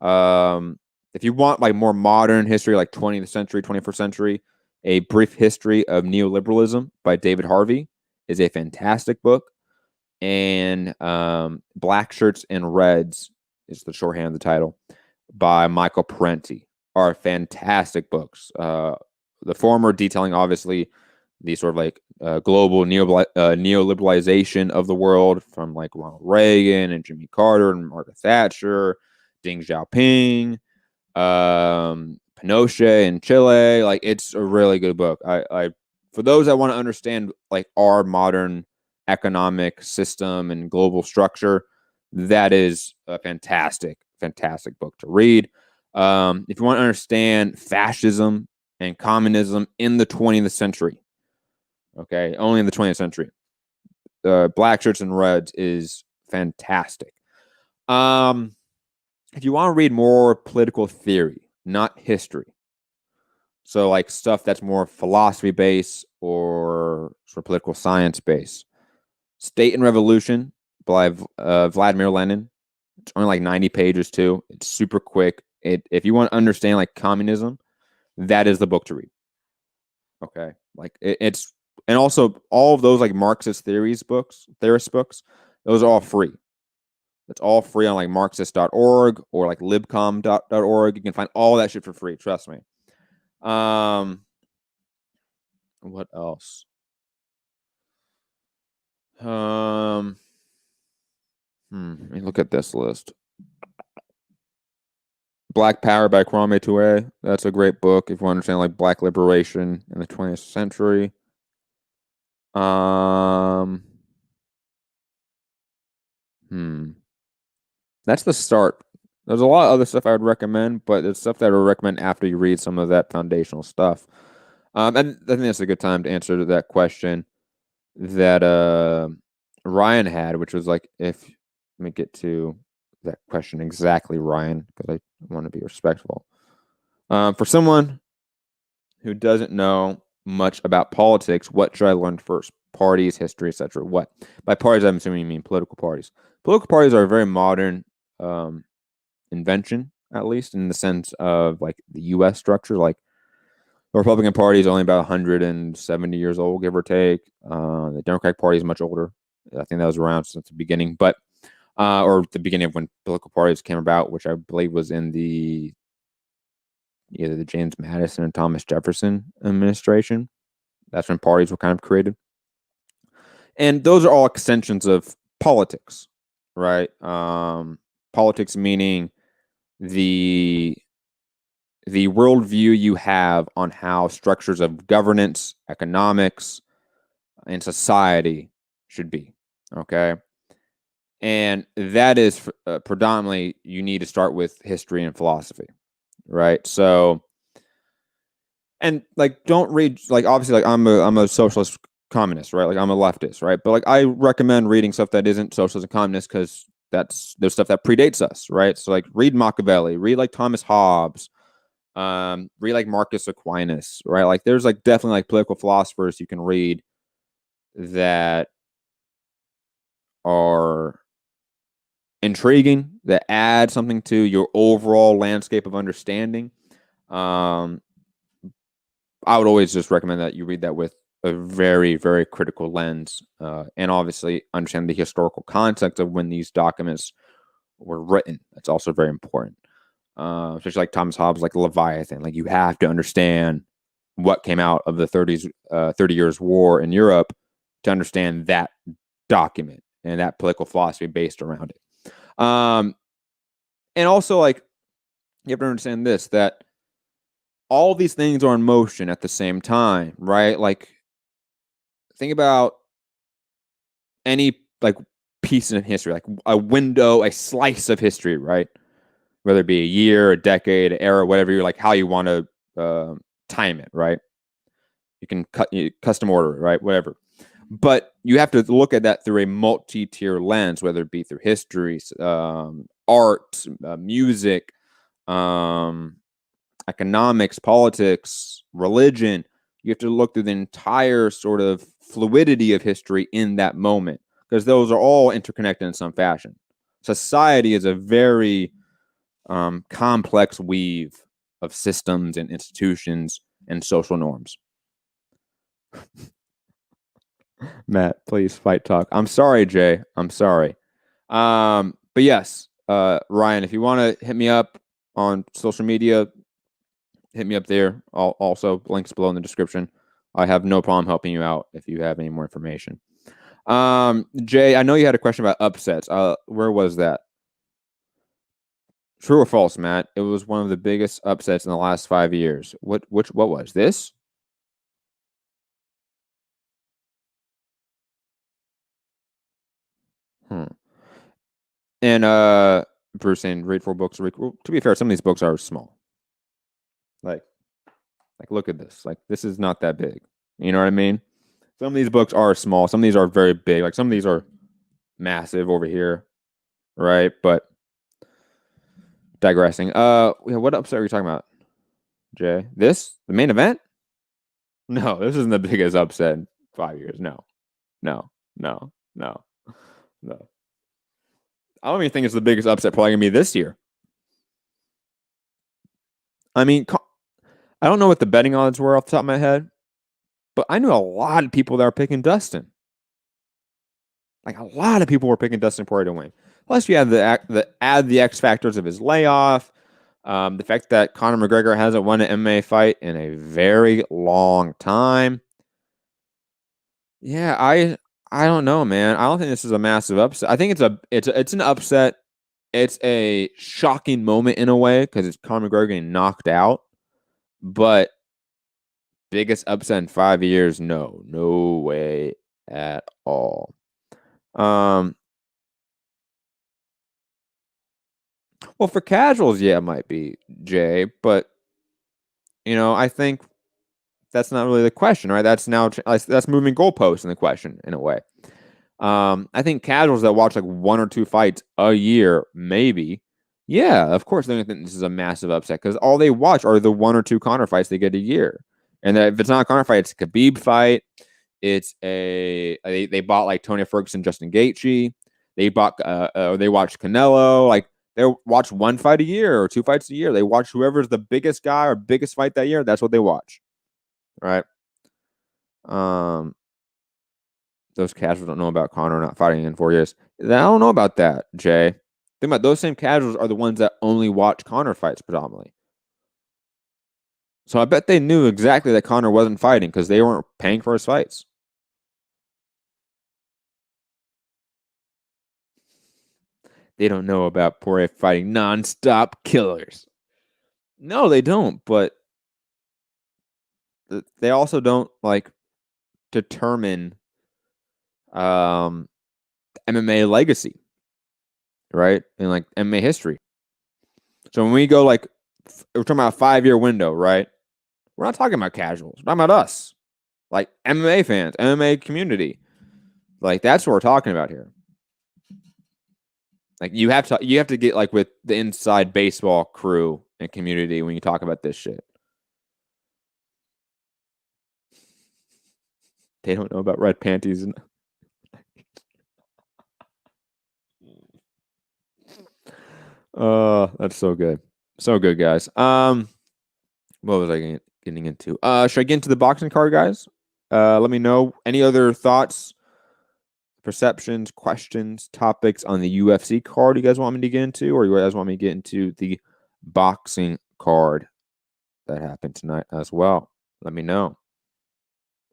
S1: if you want like more modern history, like 20th century, 21st century, A Brief History of Neoliberalism by David Harvey is a fantastic book. And Black Shirts and Reds is the shorthand of the title, by Michael Parenti, are fantastic books. The former detailing, obviously, the sort of like global neoliberalization of the world, from like Ronald Reagan and Jimmy Carter and Margaret Thatcher, Deng Xiaoping, Pinochet in Chile. Like, it's a really good book. I for those that want to understand like our modern economic system and global structure, that is a fantastic book to read. If you want to understand fascism and communism in the 20th century, okay, only in the 20th century, Black Shirts and Reds is fantastic. If you want to read more political theory, not history, so like stuff that's more philosophy based or sort of political science based, State and Revolution by Vladimir Lenin. It's only like 90 pages too. It's super quick. If you want to understand like communism, that is the book to read. Okay, like it's, and also all of those like Marxist theorist books, those are all free. It's all free on like Marxist.org or like libcom.org. You can find all that shit for free. Trust me. What else? Let me look at this list. Black Power by Kwame Ture. That's a great book if you understand like black liberation in the 20th century. That's the start. There's a lot of other stuff I would recommend, but it's stuff that I would recommend after you read some of that foundational stuff. And I think that's a good time to answer that question that Ryan had, which was like, let me get to that question exactly, Ryan, because I want to be respectful. For someone who doesn't know much about politics, what should I learn first? Parties, history, etc. What? By parties, I'm assuming you mean political parties. Political parties are a very modern invention, at least in the sense of like the U.S. structure. Like, the Republican Party is only about 170 years old, give or take. The Democratic Party is much older. I think that was around since the beginning, but or the beginning of when political parties came about, which I believe was in either the James Madison and Thomas Jefferson administration. That's when parties were kind of created. And those are all extensions of politics, right? Politics meaning the worldview you have on how structures of governance, economics, and society should be, okay? And that is predominantly, you need to start with history and philosophy, right? So, and like, don't read, like, obviously, like, I'm a socialist communist, right? Like, I'm a leftist, right? But like, I recommend reading stuff that isn't socialist and communist because there's stuff that predates us, right? So like, read Machiavelli, read like Thomas Hobbes, read like Marcus Aquinas, right? Like, there's like definitely like political philosophers you can read that are intriguing, that add something to your overall landscape of understanding. I would always just recommend that you read that with a very, very critical lens, and obviously understand the historical context of when these documents were written. That's also very important. Especially like Thomas Hobbes, like Leviathan. Like, you have to understand what came out of the 30 Years' War in Europe to understand that document and that political philosophy based around it. And also, like, you have to understand this, that all these things are in motion at the same time, right? Like, think about any like piece in history, like a window, a slice of history, right? whether it be a year, a decade, an era, whatever you like, how you want to time it, right? You can custom order it, right? Whatever. But you have to look at that through a multi-tier lens, whether it be through history, art, music, economics, politics, religion. You have to look through the entire sort of fluidity of history in that moment, because those are all interconnected in some fashion. Society is a very complex weave of systems and institutions and social norms. Matt, please fight talk. I'm sorry, Jay. I'm sorry. But yes, Ryan, if you want to hit me up on social media, hit me up there. Also, links below in the description. I have no problem helping you out if you have any more information. Jay, I know you had a question about upsets. Where was that? True or false, Matt? It was one of the biggest upsets in the last 5 years. What was this? And Bruce saying read 4 books a week. Well, to be fair, some of these books are small. Like look at this. Like, this is not that big. You know what I mean? Some of these books are small. Some of these are very big. Like, some of these are massive over here, right? But digressing. What upset are you talking about, Jay? The main event? No, this isn't the biggest upset in 5 years. No. I don't even think it's the biggest upset probably gonna be this year. I mean, I don't know what the betting odds were off the top of my head, but I knew a lot of people that were picking Dustin. Like, a lot of people were picking Dustin Poirier to win. Plus, you have the X factors of his layoff, the fact that Conor McGregor hasn't won an MMA fight in a very long time. Yeah, I don't know, man. I don't think this is a massive upset. I think it's an upset. It's a shocking moment in a way because it's Conor McGregor getting knocked out. But biggest upset in 5 years? No way at all. Well, for casuals, yeah, it might be, Jay, but I think that's not really the question, right? That's moving goalposts in the question in a way. I think casuals that watch like 1 or 2 fights a year, maybe, yeah, of course they're gonna think this is a massive upset because all they watch are the 1 or 2 Conor fights they get a year, and if it's not a Conor fight, it's a Khabib fight. It's they bought like Tony Ferguson, Justin Gaethje. They watched Canelo. Like, they watch 1 fight a year or 2 fights a year. They watch whoever's the biggest guy or biggest fight that year. That's what they watch, right? Those casuals don't know about Conor not fighting in 4 years. I don't know about that, Jay. Think about those same casuals are the ones that only watch Conor fights predominantly. So I bet they knew exactly that Conor wasn't fighting because they weren't paying for his fights. They don't know about Poirier fighting nonstop killers. No, they don't. But they also don't like determine MMA legacy, right? And like MMA history. So when we go like, we're talking about a 5-year window, right? We're not talking about casuals. We're talking about us, like MMA fans, MMA community. Like, that's what we're talking about here. Like, you have to get like with the inside baseball crew and community when you talk about this shit. They don't know about red panties. That's so good. So good, guys. What was I getting into? Should I get into the boxing card, guys? Let me know any other thoughts, perceptions, questions, topics on the UFC card you guys want me to get into, or you guys want me to get into the boxing card that happened tonight as well. Let me know.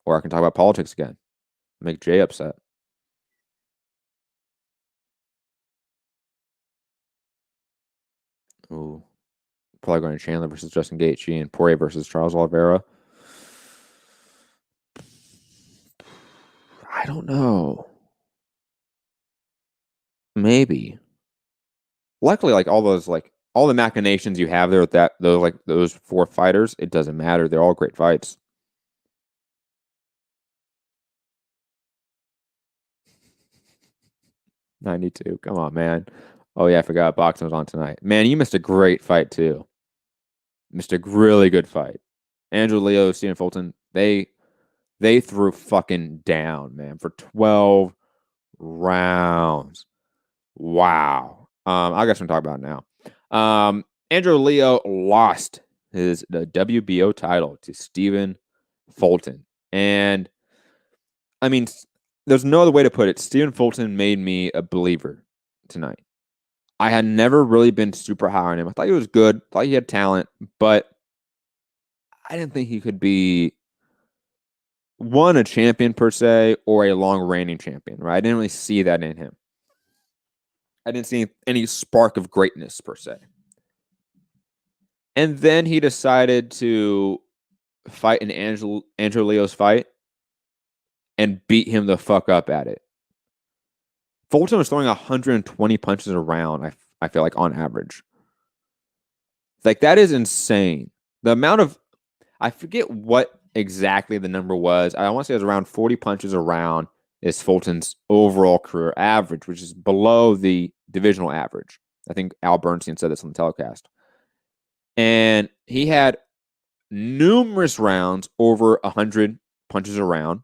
S1: Or I can talk about politics again. Make Jay upset. Ooh. Probably going to Chandler versus Justin Gaethje and Poirier versus Charles Oliveira. I don't know. Maybe. Luckily, like all those like all the machinations you have there with those 4 fighters, it doesn't matter. They're all great fights. '92. Come on, man. Oh yeah, I forgot boxing was on tonight. Man, you missed a great fight too. Missed a really good fight. Andrew Leo, Stephen Fulton, they threw fucking down, man, for 12 rounds. Wow. I got some to talk about now. Andrew Leo lost the WBO title to Stephen Fulton. And I mean, there's no other way to put it. Stephen Fulton made me a believer tonight. I had never really been super high on him. I thought he was good. Thought he had talent, but I didn't think he could be a champion per se or a long reigning champion, right? I didn't really see that in him. I didn't see any spark of greatness per se. And then he decided to fight in Andrew Leo's fight and beat him the fuck up at it. Fulton was throwing 120 punches around, I feel like, on average. Like, that is insane. The amount of, I forget what exactly the number was. I want to say it was around 40 punches around is Fulton's overall career average, which is below the divisional average. I think Al Bernstein said this on the telecast. And he had numerous rounds over 100 punches around.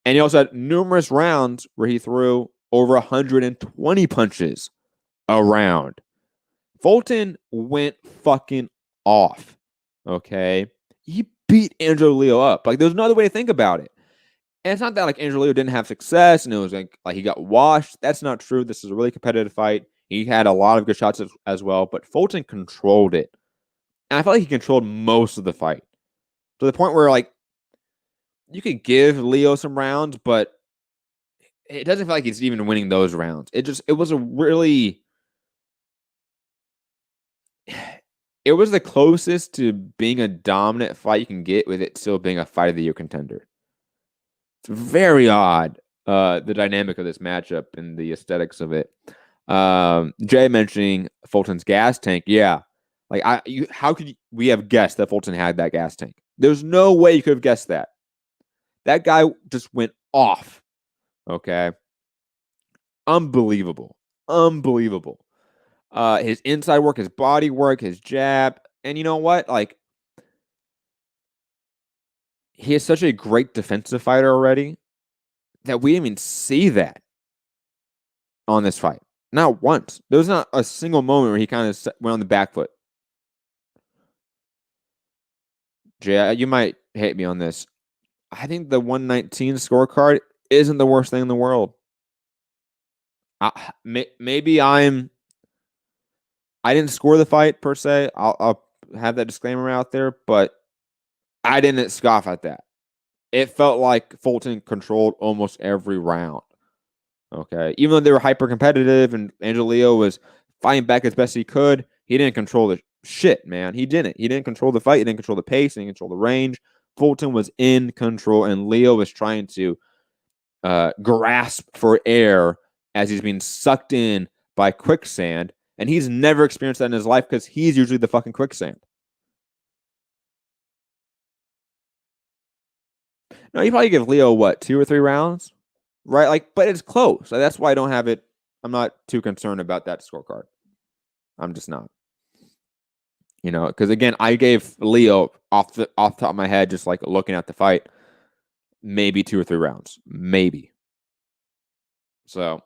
S1: And he also had numerous rounds where he threw over 120 punches around. Fulton went fucking off. Okay? He beat Andrew Leo up. Like, there's no other way to think about it. And it's not that like Andrew Leo didn't have success and it was like he got washed. That's not true. This is a really competitive fight. He had a lot of good shots as well, but Fulton controlled it. And I felt like he controlled most of the fight to the point where, like, you could give Leo some rounds, but it doesn't feel like he's even winning those rounds. It was a really, it was the closest to being a dominant fight you can get with it still being a fight of the year contender. It's very odd, the dynamic of this matchup and the aesthetics of it. Jay mentioning Fulton's gas tank. Yeah. Like, how could we have guessed that Fulton had that gas tank? There's no way you could have guessed that. That guy just went off. Okay. Unbelievable. Unbelievable. His inside work, his body work, his jab. And you know what? Like, he is such a great defensive fighter already that we didn't even see that on this fight. Not once. There was not a single moment where he kind of went on the back foot. Jay, you might hate me on this. I think the 119 scorecard isn't the worst thing in the world. Maybe I didn't score the fight per se. I'll have that disclaimer out there, but I didn't scoff at that. It felt like Fulton controlled almost every round. Okay, even though they were hyper competitive and Andrew Leo was fighting back as best he could, he didn't control the shit, man. He didn't. He didn't control the fight. He didn't control the pace. He didn't control the range. Fulton was in control, and Leo was trying to grasp for air as he's being sucked in by quicksand, and he's never experienced that in his life because he's usually the fucking quicksand. No, you probably give Leo, what, 2 or 3 rounds? Right? Like, but it's close. Like, that's why I don't have it. I'm not too concerned about that scorecard. I'm just not. You know, because again, I gave Leo off the top of my head, just like looking at the fight, maybe 2 or 3 rounds. Maybe. So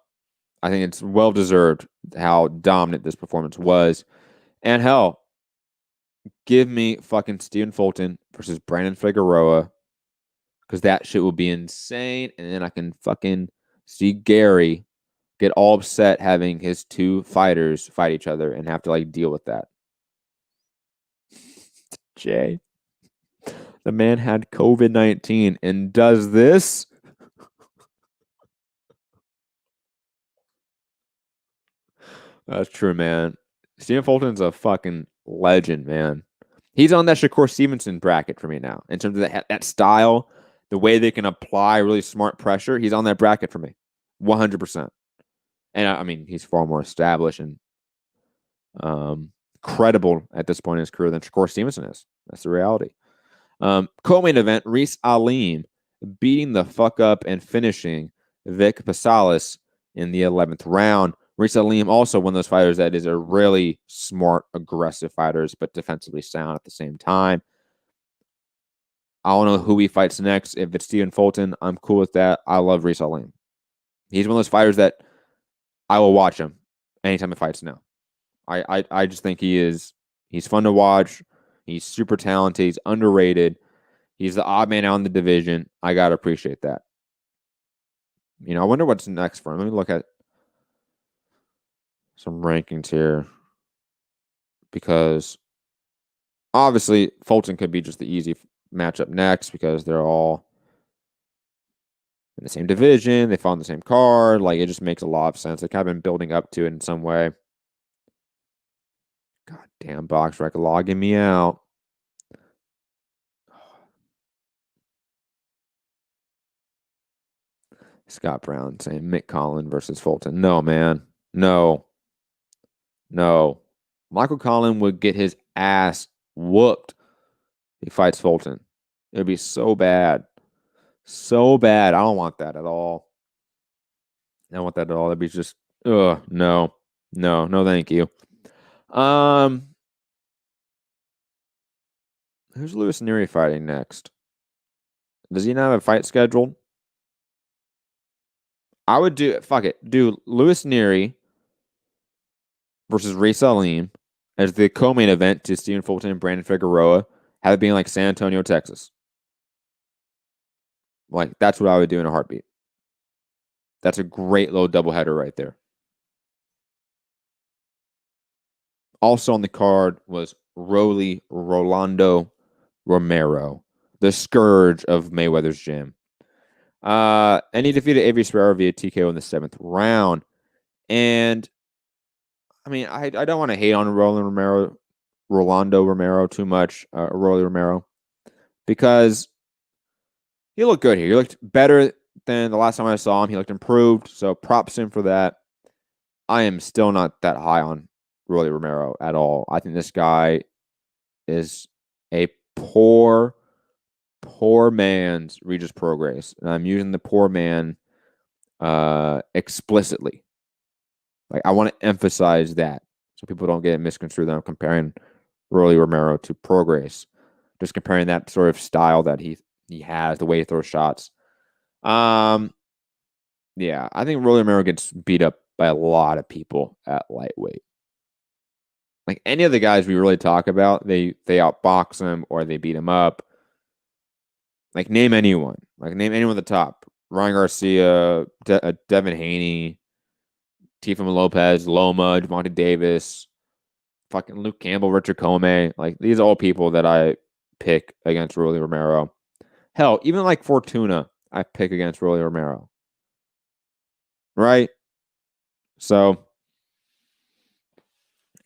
S1: I think it's well deserved how dominant this performance was. And hell, give me fucking Stephen Fulton versus Brandon Figueroa, because that shit will be insane. And then I can fucking see Gary get all upset having his 2 fighters fight each other and have to like deal with that. Jay, the man had COVID-19 and does this. That's true, man. Stephen Fulton's a fucking legend, man. He's on that Shakur Stevenson bracket for me now. In terms of that style, the way they can apply really smart pressure, he's on that bracket for me. 100%. And I mean, he's far more established and credible at this point in his career than Shakur Stevenson is. That's the reality. Co-main event, Reese Alim beating the fuck up and finishing Vic Pasalis in the 11th round. Reese Alim also one of those fighters that is a really smart, aggressive fighter, but defensively sound at the same time. I don't know who he fights next. If it's Stephen Fulton, I'm cool with that. I love Reese Alim. He's one of those fighters that I will watch him anytime he fights now. I just think he's fun to watch. He's super talented. He's underrated. He's the odd man out in the division. I got to appreciate that. You know, I wonder what's next for him. Let me look at some rankings here. Because obviously Fulton could be just the easy matchup next because they're all in the same division. They fought on the same card. Like, it just makes a lot of sense. They've kind of been building up to it in some way. God damn, BoxRec logging me out. Scott Brown saying Mick Collin versus Fulton. No, man. No. Michael Collin would get his ass whooped if he fights Fulton. It would be so bad. So bad. I don't want that at all. I don't want that at all. That'd be just, no, thank you. Who's Lewis Neary fighting next? Does he not have a fight scheduled? I would do Lewis Neary versus Reese Alim as the co-main event to Stephen Fulton and Brandon Figueroa. Have it being like San Antonio, Texas. Like, that's what I would do in a heartbeat. That's a great little doubleheader right there. Also on the card was Rolando Romero, the scourge of Mayweather's gym. And he defeated Avery Sparrow via TKO in the 7th round. And I mean, I don't want to hate on Rolando Romero too much, Rolly Romero, because he looked good here. He looked better than the last time I saw him. He looked improved, so props him for that. I am still not that high on Rolly Romero at all. I think this guy is a poor man's Regis Prograis. And I'm using the poor man explicitly. Like, I want to emphasize that so people don't get misconstrued that I'm comparing Rolly Romero to Prograis. Just comparing that sort of style that he has, the way he throws shots. Yeah, I think Rolly Romero gets beat up by a lot of people at lightweight. Like, any of the guys we really talk about, they outbox him or they beat him up. Like, name anyone. Like, name anyone at the top. Ryan Garcia, Devin Haney, Teofimo Lopez, Loma, Javante Davis, fucking Luke Campbell, Richard Comey. Like, these are all people that I pick against Rolly Romero. Hell, even like Fortuna, I pick against Rolly Romero. Right? So,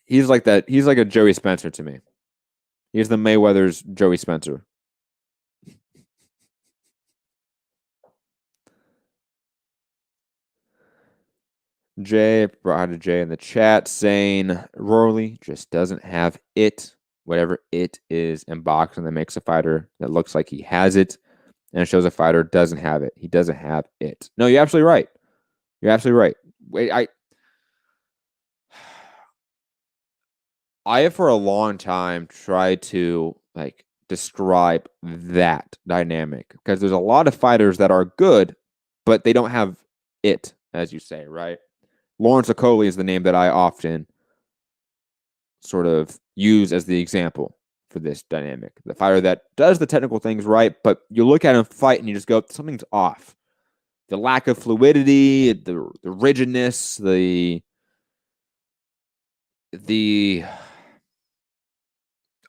S1: he's like that. He's like a Joey Spencer to me. He's the Mayweather's Joey Spencer. Jay in the chat saying Rolly just doesn't have it, whatever it is in boxing that makes a fighter that looks like he has it, and it shows a fighter doesn't have it. He doesn't have it. No, you're absolutely right. You're absolutely right. Wait, I have for a long time tried to like describe that dynamic because there's a lot of fighters that are good, but they don't have it, as you say, right? Lawrence Okolie is the name that I often sort of use as the example for this dynamic. The fighter that does the technical things right, but you look at him fight and you just go, something's off. The lack of fluidity, the rigidness, the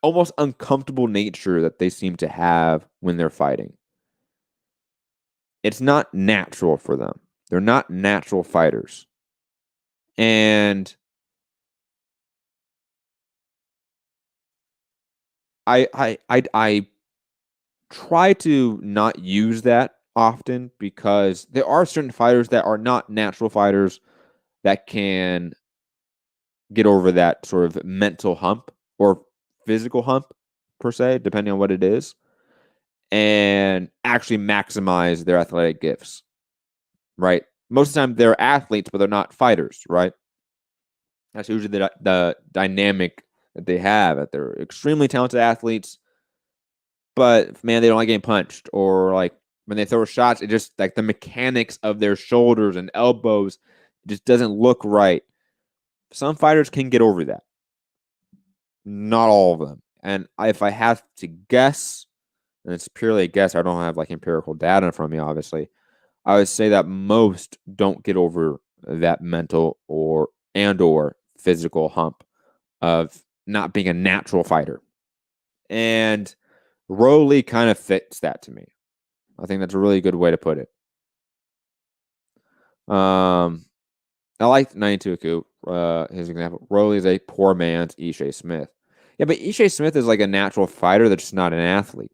S1: almost uncomfortable nature that they seem to have when they're fighting. It's not natural for them. They're not natural fighters. And I try to not use that often because there are certain fighters that are not natural fighters that can get over that sort of mental hump or physical hump, per se, depending on what it is, and actually maximize their athletic gifts, right? Most of the time, they're athletes, but they're not fighters, right? That's usually the dynamic that they have. That they're extremely talented athletes, but man, they don't like getting punched, or like when they throw shots, it just like the mechanics of their shoulders and elbows just doesn't look right. Some fighters can get over that. Not all of them. And if I have to guess, and it's purely a guess, I don't have like empirical data in front of me, obviously, I would say that most don't get over that mental or physical hump of not being a natural fighter. And Rolly kind of fits that to me. I think that's a really good way to put it. I like 92 Aku, his example. Rolly is a poor man's Ishe Smith. Yeah, but Ishe Smith is like a natural fighter that's just not an athlete.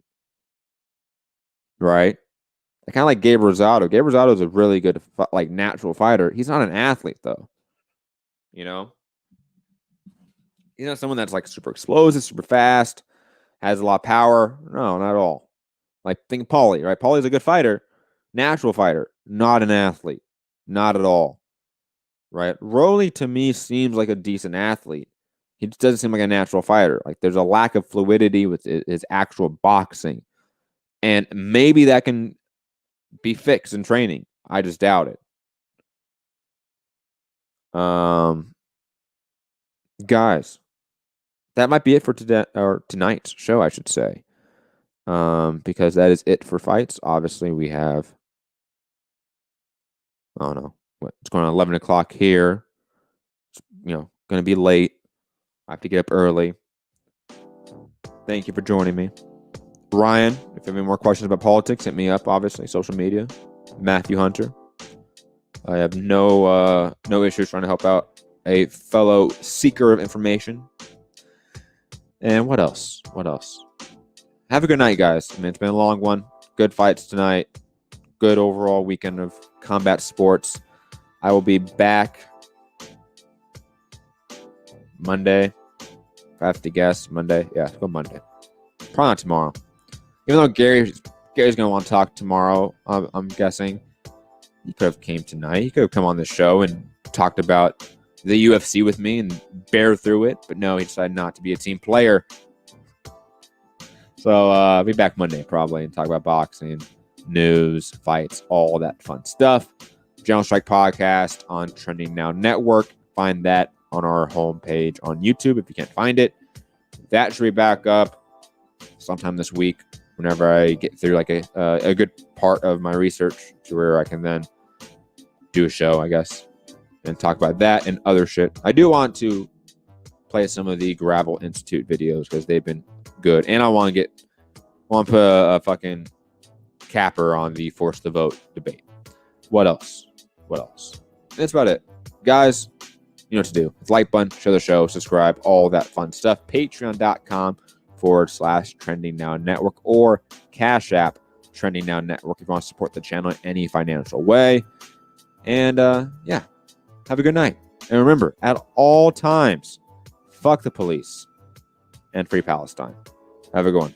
S1: Right? Kind of like Gabe Rosado. Gabe Rosado is a really good, like, natural fighter. He's not an athlete, though. You know? He's not someone that's like super explosive, super fast, has a lot of power. No, not at all. Like, think Paulie, right? Paulie's a good fighter, natural fighter, not an athlete. Not at all. Right? Rolly, to me, seems like a decent athlete. He just doesn't seem like a natural fighter. Like, there's a lack of fluidity with his actual boxing. And maybe that can be fixed in training. I just doubt it. Guys, that might be it for today, or tonight's show, I should say. Because that is it for fights. Obviously, we have, I don't know, it's going on 11 o'clock here. It's, going to be late. I have to get up early. Thank you for joining me. Ryan, if you have any more questions about politics, hit me up, obviously, social media. Matthew Hunter. I have no issues trying to help out a fellow seeker of information. And what else? Have a good night, guys. I mean, it's been a long one. Good fights tonight. Good overall weekend of combat sports. I will be back Monday. If I have to guess, Monday. Yeah, go Monday. Probably not tomorrow. Even though Gary's going to want to talk tomorrow, I'm guessing. He could have came tonight. He could have come on the show and talked about the UFC with me and bear through it. But no, he decided not to be a team player. So I'll be back Monday probably and talk about boxing, news, fights, all that fun stuff. General Strike Podcast on Trending Now Network. Find that on our homepage on YouTube if you can't find it. That should be back up sometime this week whenever I get through like a good part of my research to where I can then do a show, I guess, and talk about that and other shit. I do want to play some of the Gravel Institute videos because they've been good. And I want to put a fucking capper on the force the vote debate. What else? That's about it. Guys, you know what to do. It's like button, share the show, subscribe, all that fun stuff. Patreon.com/Trending Now Network or Cash App Trending Now Network if you want to support the channel in any financial way. And yeah, have a good night. And remember, at all times, fuck the police and free Palestine. Have a good one.